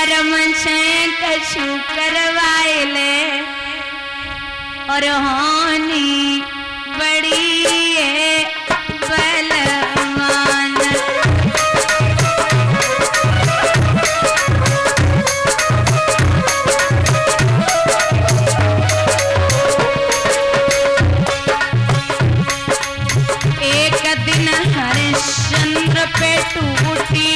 कर्म से कछु करवाइले और हानि बड़ी है बलवान। एक दिन हरिश्चंद्र पे टूटी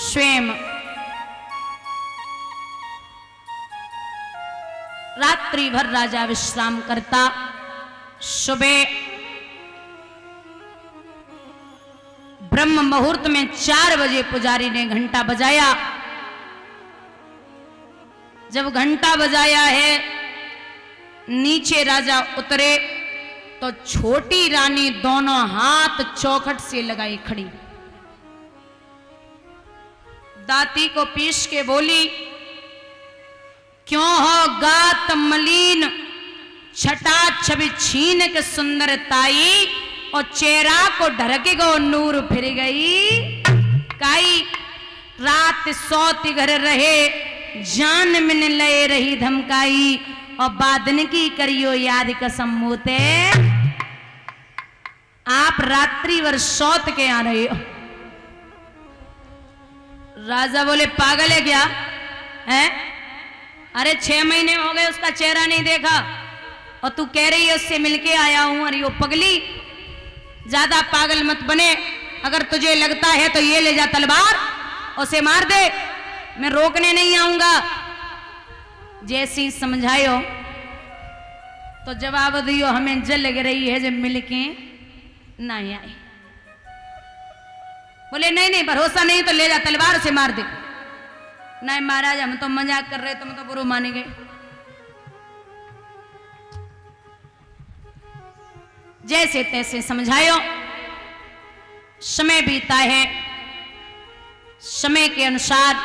स्वयं रात्रि भर राजा विश्राम करता। सुबह ब्रह्म मुहूर्त में 4 बजे पुजारी ने घंटा बजाया। जब घंटा बजाया है, नीचे राजा उतरे तो छोटी रानी दोनों हाथ चौखट से लगाई खड़ी, दाती को पीस के बोली, क्यों हो गात मलिन, छटा छवि छीन के सुंदर ताई, और चेहरा को ढरके गो नूर फिर गई। काई रात सोती घर रहे, जान मिन लय रही धमकाई, और बादन की करियो याद कसम मोते। आप रात्रि भर सौत के आ रहे हो। राजा बोले, पागल है क्या है? अरे 6 महीने हो गए उसका चेहरा नहीं देखा, और तू कह रही है उससे मिलके आया हूं। अरे वो पगली, ज्यादा पागल मत बने। अगर तुझे लगता है तो ये ले जा तलवार, उसे मार दे, मैं रोकने नहीं आऊंगा। जैसे ही समझायो तो जवाब दियो हमें जल लग रही है जब मिलके नहीं आई। बोले नहीं नहीं भरोसा नहीं तो ले जा तलवार से मार दे। नहीं महाराज हम तो मजाक कर रहे तुम तो बुरो माने गए। जैसे तैसे समझायो। समय बीता है। समय के अनुसार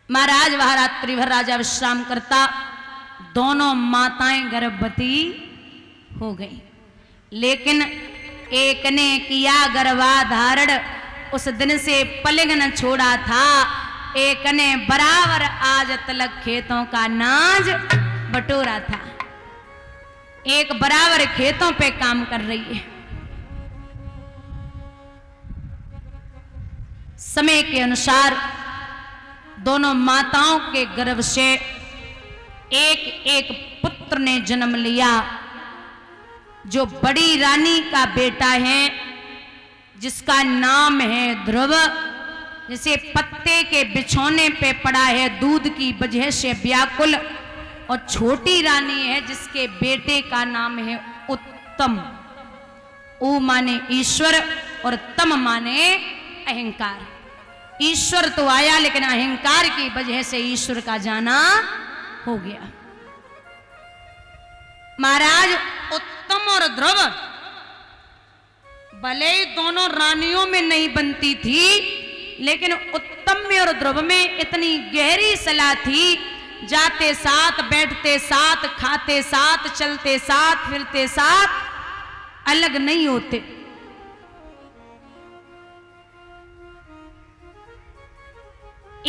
महाराज वह रात्रि भर राजा विश्राम करता। दोनों माताएं गर्भवती हो गई, लेकिन एक ने किया गर्भाधारण, उस दिन से पलंग न छोड़ा था। एक ने बराबर आज तलक खेतों का नाज बटोरा था। एक बराबर खेतों पे काम कर रही है। समय के अनुसार दोनों माताओं के गर्भ से एक एक पुत्र ने जन्म लिया। जो बड़ी रानी का बेटा है जिसका नाम है ध्रुव, जिसे पत्ते के बिछौने पे पड़ा है दूध की वजह से व्याकुल। और छोटी रानी है जिसके बेटे का नाम है उत्तम। ऊ माने ईश्वर और तम माने अहंकार। ईश्वर तो आया लेकिन अहंकार की वजह से ईश्वर का जाना हो गया। महाराज उत्तम और ध्रुव भले ही दोनों रानियों में नहीं बनती थी, लेकिन उत्तम में और ध्रुव में इतनी गहरी सलाह थी। जाते साथ, बैठते साथ, खाते साथ, चलते साथ, फिरते साथ, अलग नहीं होते।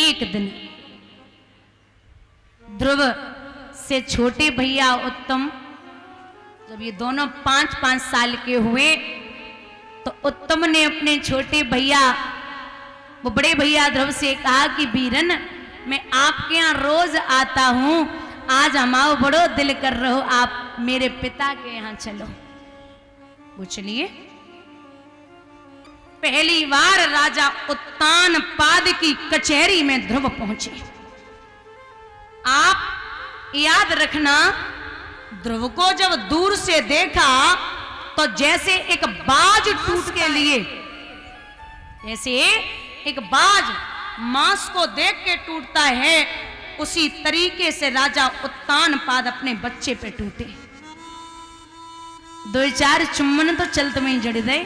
एक दिन ध्रुव से छोटे भैया उत्तम, जब ये दोनों 5-5 साल के हुए तो उत्तम ने अपने छोटे भैया, वो बड़े भैया ध्रुव से कहा कि वीरन मैं आपके यहाँ रोज आता हूं, आज हमारा बड़ो दिल कर रहे हो, आप मेरे पिता के यहाँ चलो। वो चलिए। पहली बार राजा उत्तान पाद की कचहरी में ध्रुव पहुंचे। आप याद रखना, ध्रुव को जब दूर से देखा तो जैसे एक बाज टूट के लिए, जैसे एक बाज मांस को देख के टूटता है, उसी तरीके से राजा उत्तान पाद अपने बच्चे पे टूटे। 2-4 चुम्बन तो चलत में ही जड़ गए।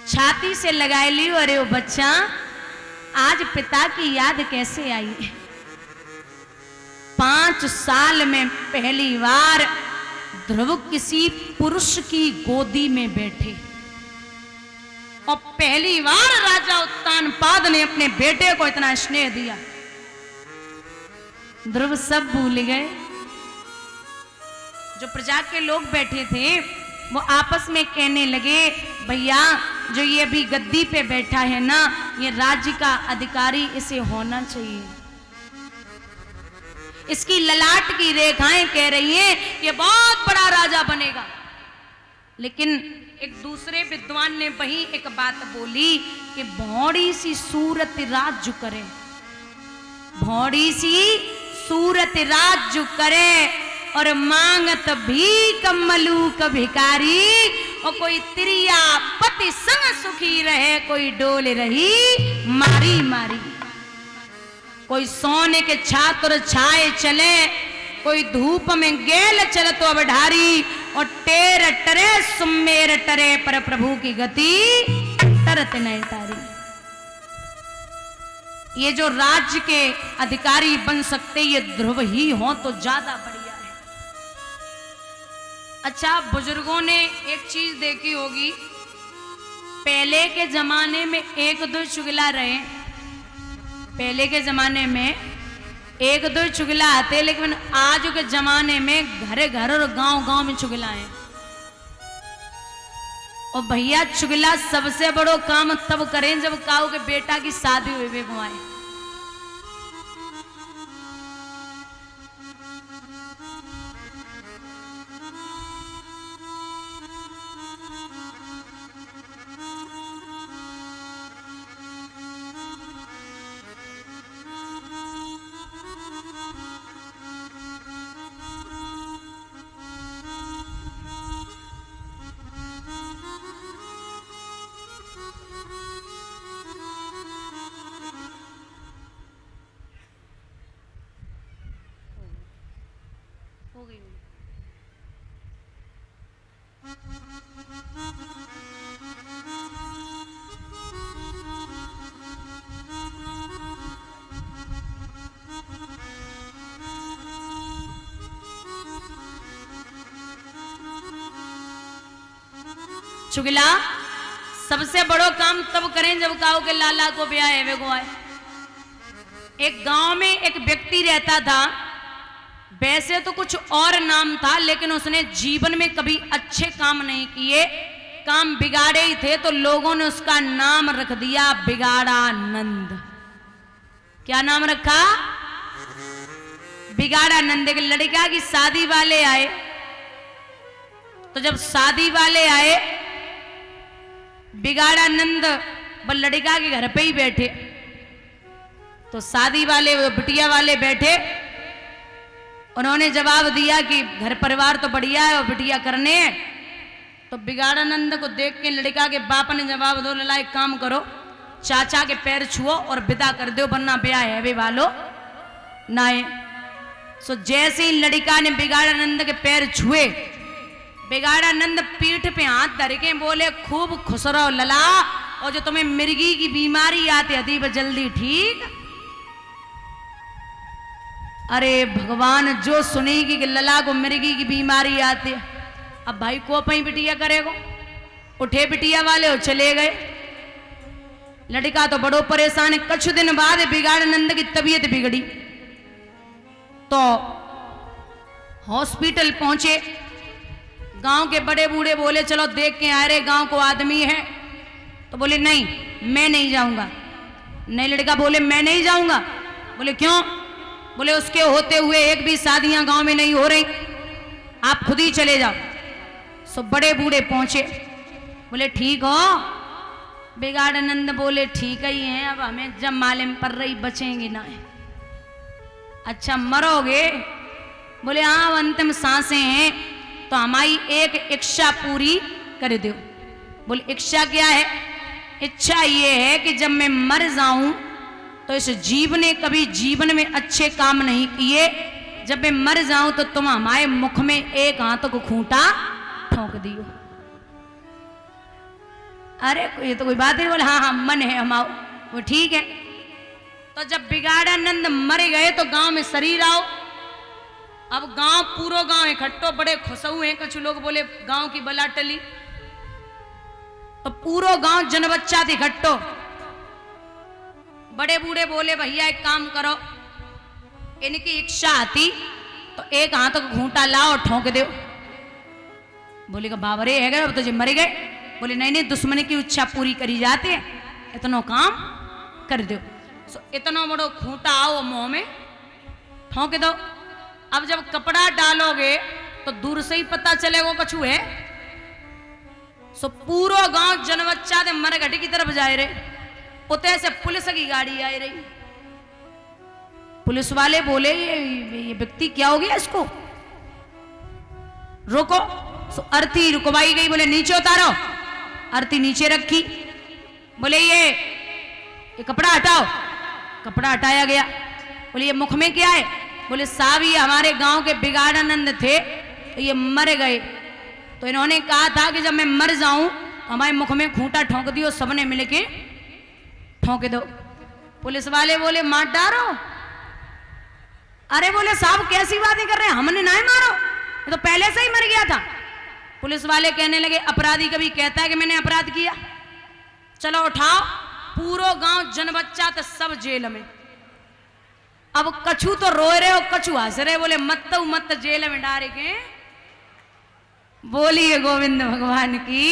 छाती से लगाए लियो, अरे वो बच्चा आज पिता की याद कैसे आई है। 5 साल में पहली बार ध्रुव किसी पुरुष की गोदी में बैठे और पहली बार राजा उत्तान पाद ने अपने बेटे को इतना स्नेह दिया। ध्रुव सब भूल गए। जो प्रजा के लोग बैठे थे वो आपस में कहने लगे, भैया जो ये अभी गद्दी पे बैठा है ना, ये राज्य का अधिकारी, इसे होना चाहिए। इसकी ललाट की रेखाएं कह रही हैं ये बहुत बड़ा राजा बनेगा। लेकिन एक दूसरे विद्वान ने वही एक बात बोली कि भौड़ी सी सूरत राज्य करे, भौड़ी सी सूरत राज्य करे, और मांगत भी कमलूक भिकारी, और कोई तिरिया पति संग सुखी रहे, कोई डोल रही मारी मारी। कोई सोने के छात्र छाए चले, कोई धूप में गेल चल तो अब ढारी, और टेर टरे सुमेर टरे, पर प्रभु की गति तरत नहीं तारी। ये जो राज्य के अधिकारी बन सकते ये ध्रुव ही हो तो ज्यादा बढ़िया है। अच्छा, बुजुर्गों ने एक चीज देखी होगी, पहले के जमाने में 1-2 चुगला रहे, पहले के जमाने में 1-2 चुगला आते, लेकिन आज के जमाने में घर घर और गांव गांव में चुगला है। और भैया चुगला सबसे बड़ो काम तब करें जब काऊ के बेटा की शादी हुई वे घुमाए। हो गई। चुगला सबसे बड़ो काम तब करें जब कहो के लाला को ब्याह है वे को आए। एक गांव में एक व्यक्ति रहता था, वैसे तो कुछ और नाम था, लेकिन उसने जीवन में कभी अच्छे काम नहीं किए, काम बिगाड़े ही थे, तो लोगों ने उसका नाम रख दिया बिगाड़ानंद। क्या नाम रखा? बिगाड़ानंद। एक लड़का की शादी वाले आए, तो जब शादी वाले आए बिगाड़ानंद वो लड़का के घर पे ही बैठे, तो शादी वाले वो बिटिया वाले बैठे, उन्होंने जवाब दिया कि घर परिवार तो बढ़िया है और बिटिया करने है। तो बिगाड़ानंद को देख के लड़का के बाप ने जवाब दो, लला एक काम करो, चाचा के पैर छुओ और विदा कर दो, वरना ब्याह है वे वालो ना है। सो जैसे ही लड़का ने बिगाड़ानंद के पैर छुए, बिगाड़ानंद पीठ पे हाथ धर के बोले, खूब खुश रहो लला, और जो तुम्हें मिर्गी की बीमारी आती है वो जल्दी ठीक। अरे भगवान, जो सुनेगी कि लला को मिर्गी की बीमारी आती है, अब भाई को पई बिटिया करेगो। उठे बिटिया वाले और चले गए। लड़का तो बड़ो परेशान है। कुछ दिन बाद बिगाड़ानंद की तबीयत बिगड़ी, तो हॉस्पिटल पहुंचे। गांव के बड़े बूढ़े बोले चलो देख के आ रहे, गांव को आदमी है। तो बोले नहीं मैं नहीं जाऊंगा। नहीं, लड़का बोले मैं नहीं जाऊंगा। बोले क्यों? बोले उसके होते हुए एक भी शादियां गांव में नहीं हो रही, आप खुद ही चले जाओ। सो बड़े बूढ़े पहुंचे, बोले ठीक हो? बिगाड़ानंद बोले ठीक ही है, अब हमें जब मालूम पड़ रही बचेंगे ना। अच्छा मरोगे? बोले हाँ, अंतिम सांसें हैं, तो हमारी एक इच्छा पूरी कर दो। बोले इच्छा क्या है? इच्छा ये है कि जब मैं मर जाऊं तो इस जीव ने कभी जीवन में अच्छे काम नहीं किए, जब मैं मर जाऊं तो तुम हमारे मुख में एक हाथ को खूंटा ठोक दियो। अरे ये तो कोई बात नहीं। बोले हाँ हाँ मन है हम आओ। वो ठीक है। तो जब बिगाड़ानंद मर गए तो गांव में शरीर आओ। अब गांव पूरा गांव इकट्ठो, बड़े खुश हुए। कुछ लोग बोले गांव की बला टली, तो पूरा गांव जन बच्चा थे इकट्ठो। बड़े बूढ़े बोले भैया एक काम करो, इनकी इच्छा आती तो एक हाथ को घूंटा लाओ और ठोक दो। बोले का बाबरे है गए, अब तो जो मर गए। बोले नहीं नहीं, दुश्मन की इच्छा पूरी करी जाती है, इतना काम कर दो। सो इतना बड़ो खूंटा आओ मुंह में ठोक दो। अब जब कपड़ा डालोगे तो दूर से ही पता चलेगा कछु है। सो पूरा गांव जनबच्चा दे मरघट की तरफ जाए रहे। उते से पुलिस की गाड़ी आई रही। पुलिस वाले बोले ये व्यक्ति क्या हो गया, इसको रोको। सो अर्थी रुकवाई गई। बोले नीचे उतारो। अर्थी नीचे रखी। बोले ये कपड़ा हटाओ। कपड़ा हटाया गया। बोले ये मुख में क्या है? बोले साहब ये हमारे गांव के बिगाड़ानंद थे, तो ये मर गए, तो इन्होंने कहा था कि जब मैं मर जाऊं तो हमारे मुख में खूंटा ठोक दियो, सबने मिलके ठोक दो। पुलिस वाले बोले मार डारो। अरे बोले साहब कैसी बातें कर रहे हैं, हमने ना मारो, ये तो पहले से ही मर गया था। पुलिस वाले कहने लगे अपराधी कभी कहता है कि मैंने अपराध किया? चलो उठाओ। पूरा गांव जन बच्चा तो सब जेल में। अब कछु तो रो रहे हो, कछु हंस रहे। बोले मत जेल में डारे के। बोलिए गोविंद भगवान की।